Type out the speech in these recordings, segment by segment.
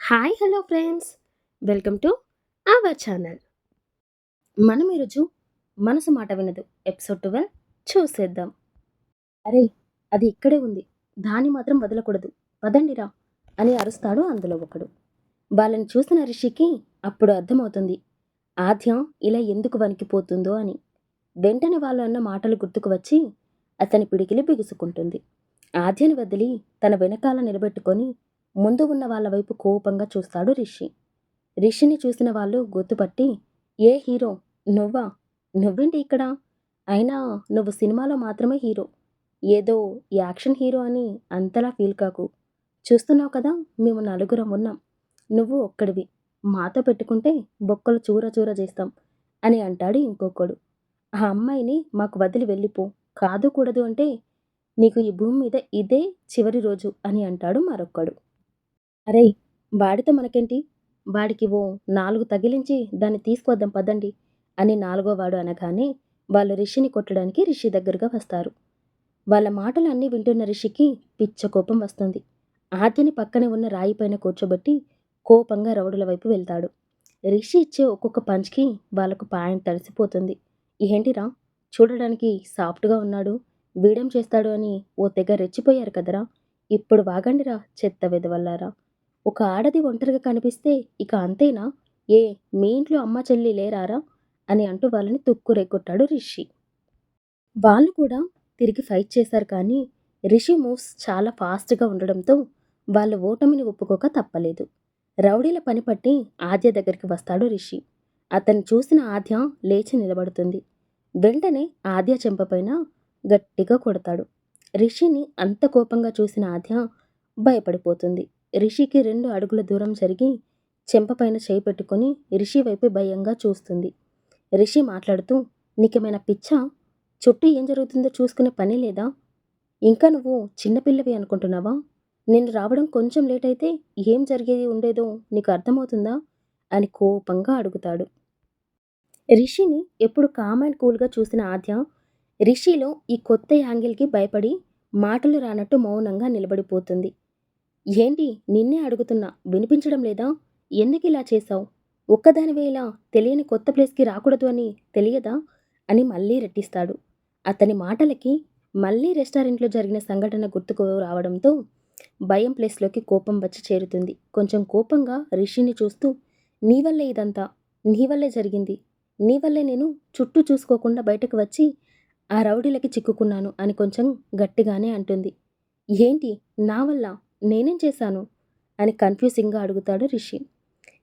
Hi hello friends, welcome to our channel. మనం ఈరోజు మనసు మాట వినదు ఎపిసోడ్ 12 చూసేద్దాం. అరే, అది ఇక్కడే ఉంది, దాన్ని మాత్రం వదలకూడదు, పదండిరా అని అరుస్తాడు అందులో ఒకడు. వాళ్ళని చూసిన రిషికి అప్పుడు అర్థమవుతుంది ఆద్య ఇలా ఎందుకు వణికిపోతుందో అని. వెంటనే వాళ్ళు అన్న మాటలు గుర్తుకు వచ్చి అతని పిడికిలి బిగుసుకుంటుంది. ఆద్యని వదిలి తన వెనకాల నిలబెట్టుకొని ముందు ఉన్న వాళ్ళ వైపు కోపంగా చూస్తాడు రిషి. రిషిని చూసిన వాళ్ళు గుర్తుపట్టి, ఏ హీరో, నువ్వా, నువ్వేంటి ఇక్కడ, అయినా నువ్వు సినిమాలో మాత్రమే హీరో, ఏదో యాక్షన్ హీరో అని అంతలా ఫీల్ కాకు, చూస్తున్నావు కదా మేము నలుగురం ఉన్నాం, నువ్వు ఒక్కడివి, మాతో పెట్టుకుంటే బొక్కలు చూర చూర చేస్తాం అని అంటాడు ఇంకొకడు. ఆ అమ్మాయిని మాకు వదిలి వెళ్ళిపో, కాదు కూడదు అంటే నీకు ఈ భూమి మీద ఇదే చివరి రోజు అని అంటాడు మరొక్కడు. అరే, వాడితో మనకేంటి, వాడికి ఓ 4 తగిలించి దాన్ని తీసుకొద్దాం పదండి అని నాలుగోవాడు అనగానే వాళ్ళు రిషిని కొట్టడానికి రిషి దగ్గరగా వస్తారు. వాళ్ళ మాటలు అన్నీ వింటున్న రిషికి పిచ్చ కోపం వస్తుంది. ఆద్యని పక్కనే ఉన్న రాయిపైన కూర్చోబెట్టి కోపంగా రౌడుల వైపు వెళ్తాడు. రిషి ఇచ్చే ఒక్కొక్క పంచ్కి వాళ్ళకు పాయింట్ తడిసిపోతుంది. ఏంటిరా, చూడడానికి సాఫ్ట్గా ఉన్నాడు, వీడేం చేస్తాడు అని ఓ తెగ రెచ్చిపోయారు కదరా, ఇప్పుడు వాగండిరా చెత్త వెదవల్లారా, ఒక ఆడది ఒంటరిగా కనిపిస్తే ఇక అంతేనా, ఏ మీ ఇంట్లో అమ్మ చెల్లి లేరారా అని అంటూ వాళ్ళని తుక్కు రెగ్గొట్టాడు రిషి. వాళ్ళు కూడా తిరిగి ఫైట్ చేశారు కానీ రిషి మూవ్స్ చాలా ఫాస్ట్గా ఉండడంతో వాళ్ళ ఓటమిని ఒప్పుకోక తప్పలేదు. రౌడీల పని పట్టి ఆద్య దగ్గరికి వస్తాడు రిషి. అతన్ని చూసిన ఆద్య లేచి నిలబడుతుంది. వెంటనే ఆద్య చెంపపైన గట్టిగా కొడతాడు. రిషిని అంత కోపంగా చూసిన ఆద్య భయపడిపోతుంది. రిషికి 2 అడుగుల దూరం జరిగి చెంపపైన చేయి పెట్టుకుని రిషి వైపు భయంగా చూస్తుంది. రిషి మాట్లాడుతూ, నీకేమైనా పిచ్చా, చుట్టూ ఏం జరుగుతుందో చూసుకునే పని లేదా, ఇంకా నువ్వు చిన్నపిల్లవి అనుకుంటున్నావా, నేను రావడం కొంచెం లేట్ అయితే ఏం జరిగేది ఉండేదో నీకు అర్థమవుతుందా అని కోపంగా అడుగుతాడు. రిషిని ఎప్పుడు కామ్ అండ్ కూల్గా చూసిన ఆద్య రిషిలో ఈ కొత్త యాంగిల్కి భయపడి మాటలు రానట్టు మౌనంగా నిలబడిపోతుంది. ఏంటి, నిన్నే అడుగుతున్నా, వినిపించడం లేదా, ఎందుకిలా చేశావు, ఒక్కదానివే ఇలా తెలియని కొత్త ప్లేస్కి రాకూడదు అని తెలియదా అని మళ్ళీ రెట్టిస్తాడు. అతని మాటలకి మళ్ళీ రెస్టారెంట్లో జరిగిన సంఘటన గుర్తుకు రావడంతో భయం ప్లేస్లోకి కోపం వచ్చి చేరుతుంది. కొంచెం కోపంగా రిషిని చూస్తూ, నీ వల్లే ఇదంతా, నీ వల్లే జరిగింది, నీ వల్లే నేను చుట్టూ చూసుకోకుండా బయటకు వచ్చి ఆ రౌడీలకి చిక్కుకున్నాను అని కొంచెం గట్టిగానే అంటుంది. ఏంటి, నా వల్ల, నేనేం చేశాను అని కన్ఫ్యూజింగ్గా అడుగుతాడు రిషి.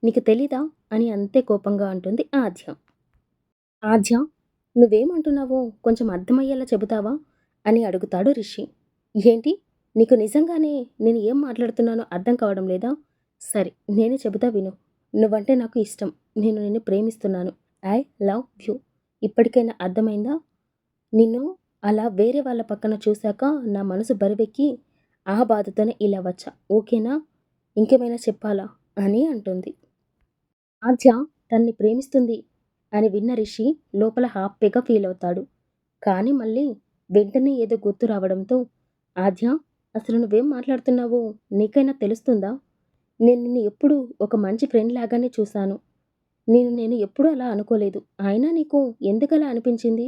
నీకు తెలీదా అని అంతే కోపంగా అంటుంది ఆద్య. ఆద్య, నువ్వేమంటున్నావో కొంచెం అర్థమయ్యేలా చెబుతావా అని అడుగుతాడు రిషి. ఏంటి, నీకు నిజంగానే నేను ఏం మాట్లాడుతున్నానో అర్థం కావడం లేదా, సరే నేనే చెబుతా విను, నువ్వంటే నాకు ఇష్టం, నేను నిన్ను ప్రేమిస్తున్నాను, ఐ లవ్ యూ, ఇప్పటికైనా అర్థమైందా, నిన్ను అలా వేరే వాళ్ళ పక్కన చూశాక నా మనసు బరువెక్కి ఆ బాధతోనే ఇలా వచ్చా, ఓకేనా, ఇంకేమైనా చెప్పాలా అని అంటుంది. ఆద్య తన్ని ప్రేమిస్తుంది అని విన్న రిషి లోపల హ్యాపీగా ఫీల్ అవుతాడు. కానీ మళ్ళీ వెంటనే ఏదో గుర్తు రావడంతో, ఆద్య, అసలు నువ్వేం మాట్లాడుతున్నావో నీకైనా తెలుస్తుందా, నేను నిన్ను ఎప్పుడూ ఒక మంచి ఫ్రెండ్ లాగానే చూశాను, నేను ఎప్పుడూ అలా అనుకోలేదు, అయినా నీకు ఎందుకలా అనిపించింది,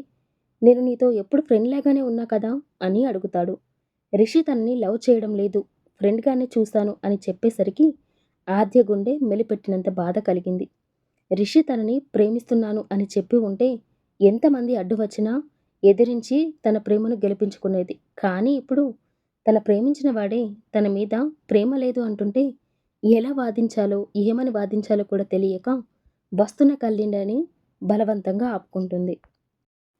నేను నీతో ఎప్పుడు ఫ్రెండ్ లాగానే ఉన్నా కదా అని అడుగుతాడు. రిషి తనని లవ్ చేయడం లేదు, ఫ్రెండ్గానే చూశాను అని చెప్పేసరికి ఆద్య గుండె మెలిపెట్టినంత బాధ కలిగింది. రిషి తనని ప్రేమిస్తున్నాను అని చెప్పి ఉంటే ఎంతమంది అడ్డు వచ్చినా ఎదిరించి తన ప్రేమను గెలిపించుకునేది. కానీ ఇప్పుడు తన ప్రేమించిన వాడే తన మీద ప్రేమ లేదు అంటుంటే ఎలా వాదించాలో, ఏమని వాదించాలో కూడా తెలియక వస్తున్న కళ్ళిండని బలవంతంగా ఆపుకుంటుంది.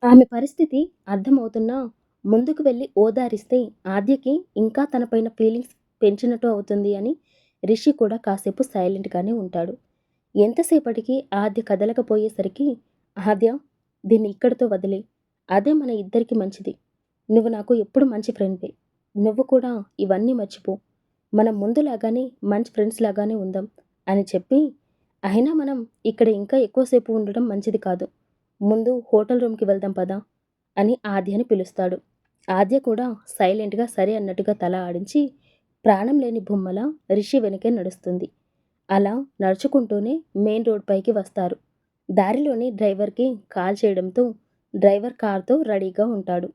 ఆమె పరిస్థితి అర్థమవుతున్నా ముందుకు వెళ్ళి ఓదారిస్తే ఆద్యకి ఇంకా తనపైన ఫీలింగ్స్ పెంచినట్టు అవుతుంది అని రిషి కూడా కాసేపు సైలెంట్గానే ఉంటాడు. ఎంతసేపటికి ఆద్య కదలకపోయేసరికి, ఆద్య, దీన్ని ఇక్కడితో వదిలే, అదే మన ఇద్దరికి మంచిది, నువ్వు నాకు ఎప్పుడు మంచి ఫ్రెండ్వే, నువ్వు కూడా ఇవన్నీ మర్చిపో, మనం ముందులాగానే మంచి ఫ్రెండ్స్ లాగానే ఉందాం అని చెప్పి, అయినా మనం ఇక్కడ ఇంకా ఎక్కువసేపు ఉండడం మంచిది కాదు, ముందు హోటల్ రూమ్కి వెళ్దాం పదా అని ఆద్యని పిలుస్తాడు. ఆద్య కూడా సైలెంట్గా సరే అన్నట్టుగా తల ఆడించి ప్రాణం లేని బొమ్మల రిషి వెనకే నడుస్తుంది. అలా నడుచుకుంటూనే మెయిన్ రోడ్ పైకి వస్తారు. దారిలోనే డ్రైవర్కి కాల్ చేయడంతో డ్రైవర్ కార్తో రెడీగా ఉంటాడు.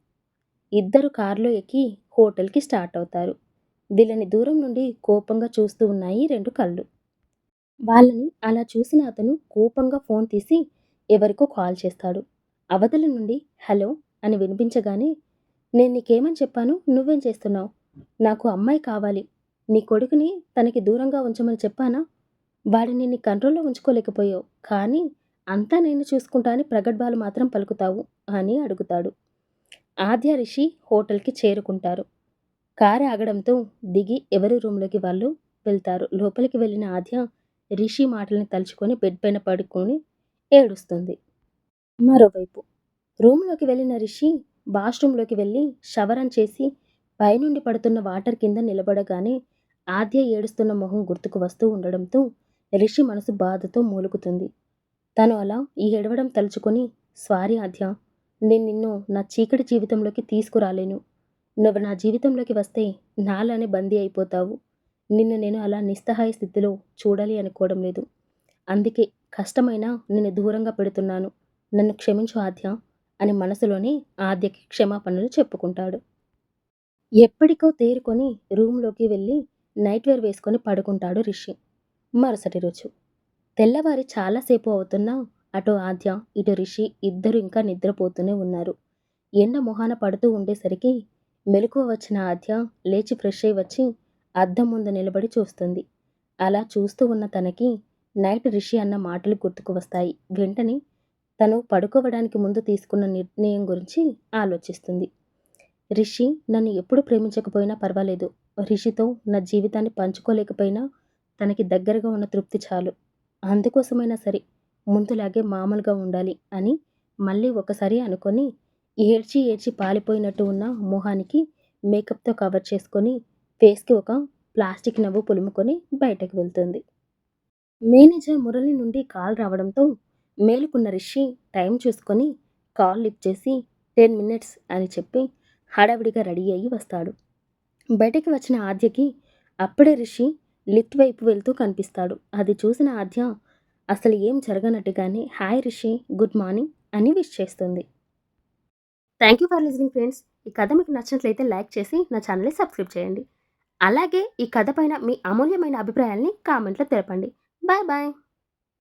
ఇద్దరు కారులో ఎక్కి హోటల్కి స్టార్ట్ అవుతారు. వీళ్ళని దూరం నుండి కోపంగా చూస్తూ ఉన్నాయి రెండు కళ్ళు. వాళ్ళని అలా చూసిన అతను కోపంగా ఫోన్ తీసి ఎవరికో కాల్ చేస్తాడు. అవతల నుండి హలో అని వినిపించగానే, నేను నీకేమని చెప్పాను, నువ్వేం చేస్తున్నావు? నాకు అమ్మాయి కావాలి. నీ కొడుకుని తనకి దూరంగా ఉంచమని చెప్పానా? వాడిని నీ కంట్రోల్లో ఉంచుకోలేకపోయావు, కానీ అంతా నేను చూసుకుంటా అని ప్రగడ్భాలు మాత్రం పలుకుతావు అని అడుగుతాడు. ఆద్య, రిషి హోటల్కి చేరుకుంటారు. కారు ఆగడంతో దిగి ఎవరి రూమ్లోకి వాళ్ళు వెళ్తారు. లోపలికి వెళ్ళిన ఆద్య రిషి మాటల్ని తలుచుకొని బెడ్ పైన పడుకొని ఏడుస్తుంది. మరోవైపు రూమ్లోకి వెళ్ళిన రిషి వాష్రూమ్లోకి వెళ్ళి షవర్ ఆన్ చేసి పైనుండి పడుతున్న వాటర్ కింద నిలబడగానే ఆద్య ఏడుస్తున్న మొహం గుర్తుకు వస్తూ ఉండడంతో రిషి మనసు బాధతో మూలుగుతుంది. తను అలా ఈ ఏడవడం తలుచుకొని, సారీ ఆద్య, నేను నిన్ను నా చీకటి జీవితంలోకి తీసుకురాలేను. నువ్వు నా జీవితంలోకి వస్తే నాలానే బందీ అయిపోతావు. నిన్ను నేను అలా నిస్సహాయ స్థితిలో చూడాలి అనుకోవడం లేదు. అందుకే కష్టమైనా నిన్ను దూరంగా పెడుతున్నాను. నన్ను క్షమించు ఆద్య అని మనసులోనే ఆద్యకి క్షమాపణలు చెప్పుకుంటాడు. ఎప్పటికో తేరుకొని రూమ్లోకి వెళ్ళి నైట్ వేర్ వేసుకొని పడుకుంటాడు రిషి. మరుసటి రోజు తెల్లవారి చాలాసేపు అవుతున్నా అటు ఆద్య ఇటు రిషి ఇద్దరు ఇంకా నిద్రపోతూనే ఉన్నారు. ఎండ మొహాన పడుతూ ఉండేసరికి మెలకువ వచ్చిన ఆద్య లేచి ఫ్రెష్ అయి వచ్చి అద్దం ముందు నిలబడి చూస్తుంది. అలా చూస్తూ ఉన్న తనకి నైట్ రిషి అన్న మాటలు గుర్తుకు వస్తాయి. వెంటనే తను పడుకోవడానికి ముందు తీసుకున్న నిర్ణయం గురించి ఆలోచిస్తుంది. రిషి నన్ను ఎప్పుడు ప్రేమించకపోయినా పర్వాలేదు. రిషితో నా జీవితాన్ని పంచుకోలేకపోయినా తనకి దగ్గరగా ఉన్న తృప్తి చాలు. అందుకోసమైనా సరే ముందులాగే మామూలుగా ఉండాలి అని మళ్ళీ ఒకసారి అనుకొని ఏడ్చి ఏడ్చి పాలిపోయినట్టు ఉన్న మొహానికి మేకప్తో కవర్ చేసుకొని ఫేస్కి ఒక ప్లాస్టిక్ నవ్వు పులుముకొని బయటకు వెళ్తుంది. మేనేజర్ మురళి నుండి కాల్ రావడంతో మేలుకున్న రిషి టైం చూసుకొని కాల్ లిఫ్ట్ చేసి 10 మినిట్స్ అని చెప్పి హడావిడిగా రెడీ అయ్యి వస్తాడు. బయటికి వచ్చిన ఆద్యకి అప్పుడే రిషి లిఫ్ట్ వైపు వెళ్తూ కనిపిస్తాడు. అది చూసిన ఆద్య అసలు ఏం జరగనట్టుగానే హాయ్ రిషి, గుడ్ మార్నింగ్ అని విష్ చేస్తుంది. Thank you for listening friends. ఈ కథ మీకు నచ్చినట్లయితే లైక్ చేసి నా ఛానల్ని సబ్స్క్రైబ్ చేయండి. అలాగే ఈ కథ పైన మీ అమూల్యమైన అభిప్రాయాల్ని కామెంట్లో తెలపండి. Bye bye.